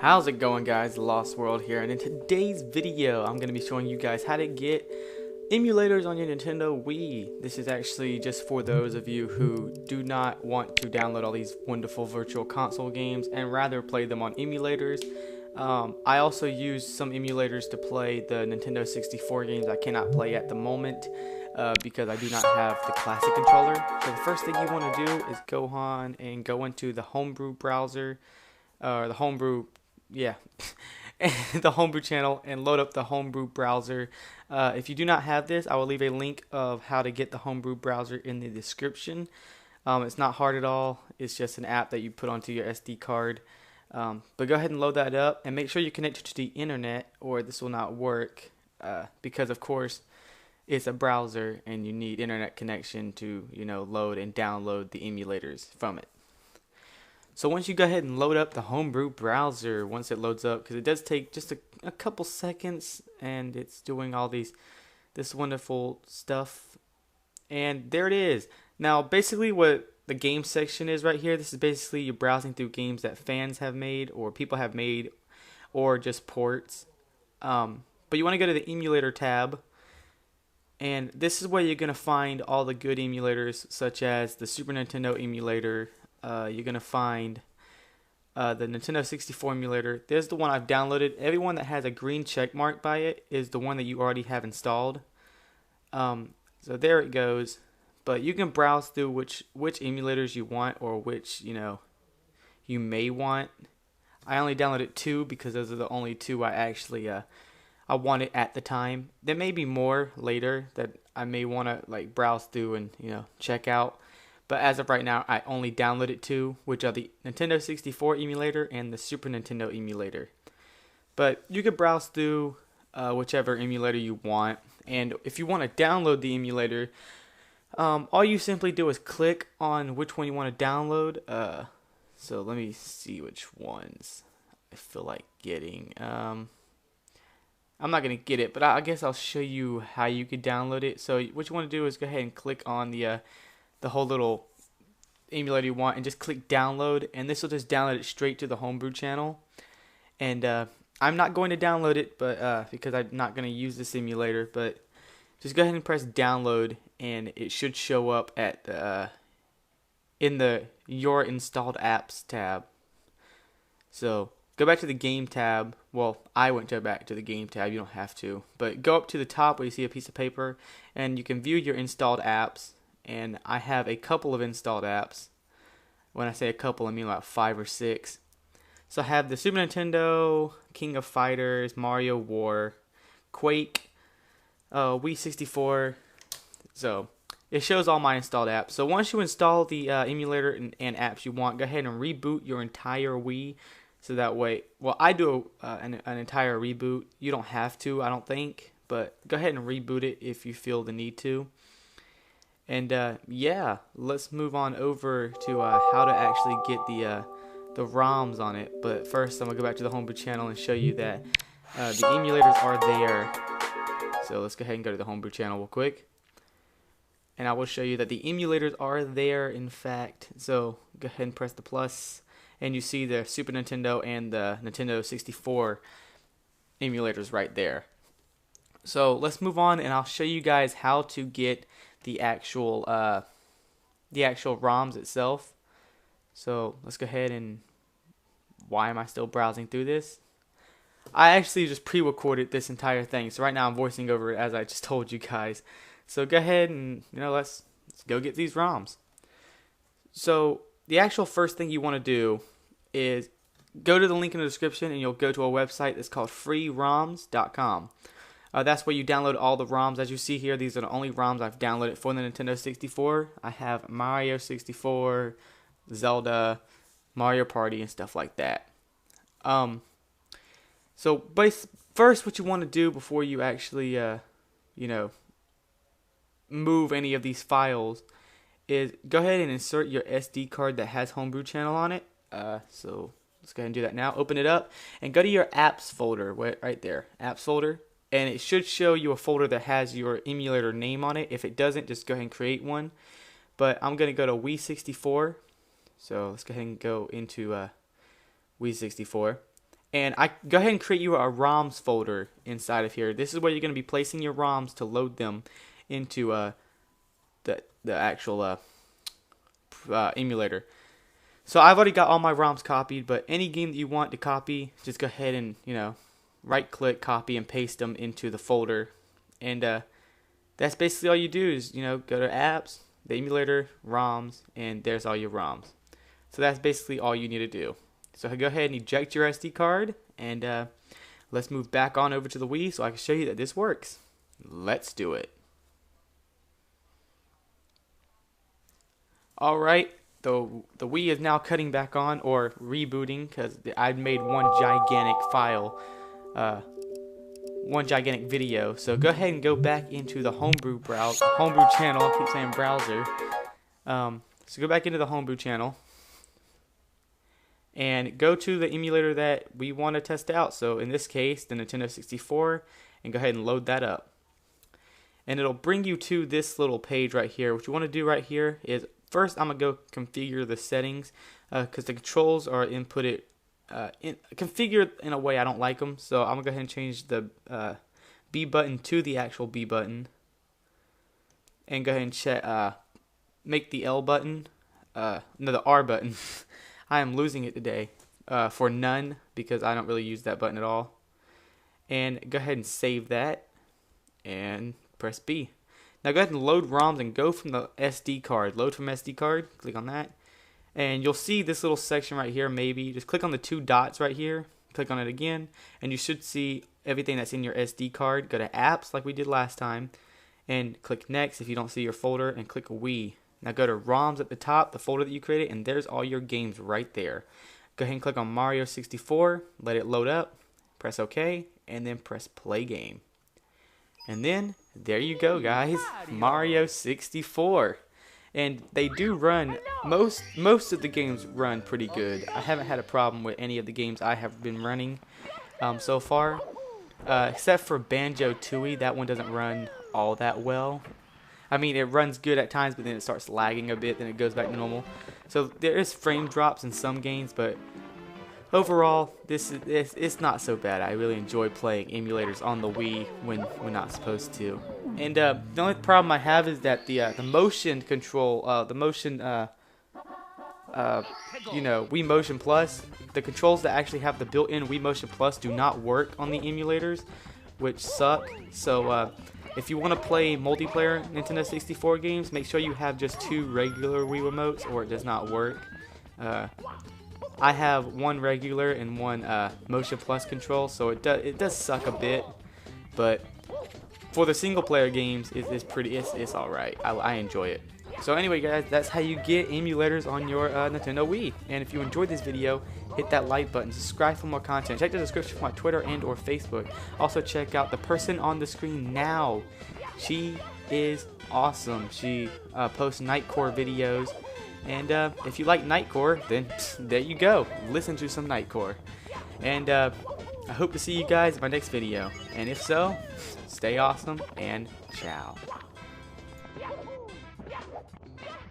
How's it going, guys? Lost World here, and in today's video I'm going to be showing you guys how to get emulators on your Nintendo Wii. This is actually just for those of you who do not want to download all these wonderful virtual console games and rather play them on emulators. I also use some emulators to play the Nintendo 64 games I cannot play at the moment because I do not have the classic controller. So the first thing you want to do is go on and go into the homebrew browser, or the homebrew, yeah, the homebrew channel, and load up the homebrew browser. If you do not have this, I will leave a link of how to get the homebrew browser in the description. It's not hard at all. It's just an app that you put onto your SD card. But go ahead and load that up and make sure you connect it to the internet or this will not work, because of course it's a browser and you need internet connection to load and download the emulators from it. So once you go ahead and load up the homebrew browser, once it loads up, because it does take just a couple seconds, and it's doing all this wonderful stuff, and there it is. Now basically what the game section is right here, this is basically you browsing through games that fans have made or people have made or just ports. But you want to go to the emulator tab, and this is where you're going to find all the good emulators, such as the Super Nintendo emulator. You're going to find the Nintendo 64 emulator. There's the one I've downloaded. Everyone that has a green check mark by it is the one that you already have installed. So there it goes. But you can browse through which emulators you want, or which you may want. I only downloaded 2 because those are the only 2 I actually I wanted at the time. There may be more later that I may want to browse through and check out. But as of right now, I only downloaded 2, which are the Nintendo 64 emulator and the Super Nintendo emulator. But you could browse through whichever emulator you want. And if you want to download the emulator, all you simply do is click on which one you want to download. So let me see which ones I feel like getting. I'm not going to get it, but I guess I'll show you how you could download it. So what you want to do is go ahead and click on the whole little emulator you want and just click download, and this will just download it straight to the homebrew channel. And I'm not going to download it, but because I'm not going to use this emulator, but just go ahead and press download, and it should show up at in the your installed apps tab. So go back to the game tab. Well, I went back to the game tab. You don't have to, but go up to the top where you see a piece of paper, and you can view your installed apps. And I have a couple of installed apps. When I say a couple, I mean about 5 or 6. So I have the Super Nintendo, King of Fighters, Mario War, Quake, Wii 64. So it shows all my installed apps. So once you install the emulator and apps you want, go ahead and reboot your entire Wii. So that way, well, I do an entire reboot. You don't have to, I don't think. But go ahead and reboot it if you feel the need to. And yeah, let's move on over to how to actually get the ROMs on it. But first, I'm gonna go back to the homebrew channel and show you that the emulators are there. So let's go ahead and go to the homebrew channel real quick, and I will show you that the emulators are there, in fact. So go ahead and press the plus, and you see the Super Nintendo and the Nintendo 64 emulators right there. So let's move on, and I'll show you guys how to get the actual ROMs itself. So let's go ahead and, why am I still browsing through this? I actually just pre-recorded this entire thing, so right now I'm voicing over it as I just told you guys. So go ahead and let's go get these ROMs. So the actual first thing you want to do is go to the link in the description, and you'll go to a website that's called freeroms.com. That's where you download all the ROMs. As you see here, these are the only ROMs I've downloaded for the Nintendo 64. I have Mario 64, Zelda, Mario Party, and stuff like that. So first what you want to do before you actually, move any of these files is go ahead and insert your SD card that has Homebrew Channel on it. So let's go ahead and do that now. Open it up and go to your apps folder, right there, apps folder. And it should show you a folder that has your emulator name on it. If it doesn't, just go ahead and create one. But I'm going to go to Wii 64. So let's go ahead and go into Wii 64. And I go ahead and create you a ROMs folder inside of here. This is where you're going to be placing your ROMs to load them into the actual emulator. So I've already got all my ROMs copied, but any game that you want to copy, just go ahead and, you know, right click, copy, and paste them into the folder. And that's basically all you do is, you know, go to apps, the emulator, ROMs, and there's all your ROMs. So that's basically all you need to do. So go ahead and eject your SD card, and let's move back on over to the Wii so I can show you that this works. Let's do it. Alright, the Wii is now cutting back on, or rebooting, because I've made one gigantic file, one gigantic video. So go ahead and go back into the homebrew channel. I keep saying browser. So go back into the homebrew channel and go to the emulator that we want to test out. So in this case, the Nintendo 64, and go ahead and load that up. And it'll bring you to this little page right here. What you want to do right here is, first I'm going to go configure the settings, because the controls are configured in a way I don't like them. So I'm going to go ahead and change the B button to the actual B button. And go ahead and check, make the L button, no, the R button. I am losing it today, for none, because I don't really use that button at all. And go ahead and save that, and press B. Now go ahead and load ROMs and go from the SD card. Load from SD card, click on that. And you'll see this little section right here, maybe. Just click on the two dots right here, click on it again, and you should see everything that's in your SD card. Go to apps like we did last time, and click next if you don't see your folder, and click Wii. Now go to ROMs at the top, the folder that you created, and there's all your games right there. Go ahead and click on Mario 64, let it load up, press OK, and then press play game. And then, there you go guys, Mario 64. And they do run, most of the games run pretty good. I haven't had a problem with any of the games I have been running so far. Except for Banjo-Tooie, that one doesn't run all that well. I mean, it runs good at times, but then it starts lagging a bit, then it goes back to normal. So there is frame drops in some games, but overall, it's not so bad. I really enjoy playing emulators on the Wii when we're not supposed to. And the only problem I have is that the motion control, you know, Wii Motion Plus, the controls that actually have the built-in Wii Motion Plus do not work on the emulators, which suck. So if you want to play multiplayer Nintendo 64 games, make sure you have just 2 regular Wii remotes, or it does not work. I have one regular and one Motion Plus control, so it does suck a bit, but for the single player games, it's all right. I enjoy it. So anyway, guys, that's how you get emulators on your Nintendo Wii. And if you enjoyed this video, hit that like button, subscribe for more content, check the description for my Twitter and or Facebook. Also check out the person on the screen now. She is awesome. She posts Nightcore videos. And if you like Nightcore, then there you go. Listen to some Nightcore. And I hope to see you guys in my next video. And if so, stay awesome and ciao.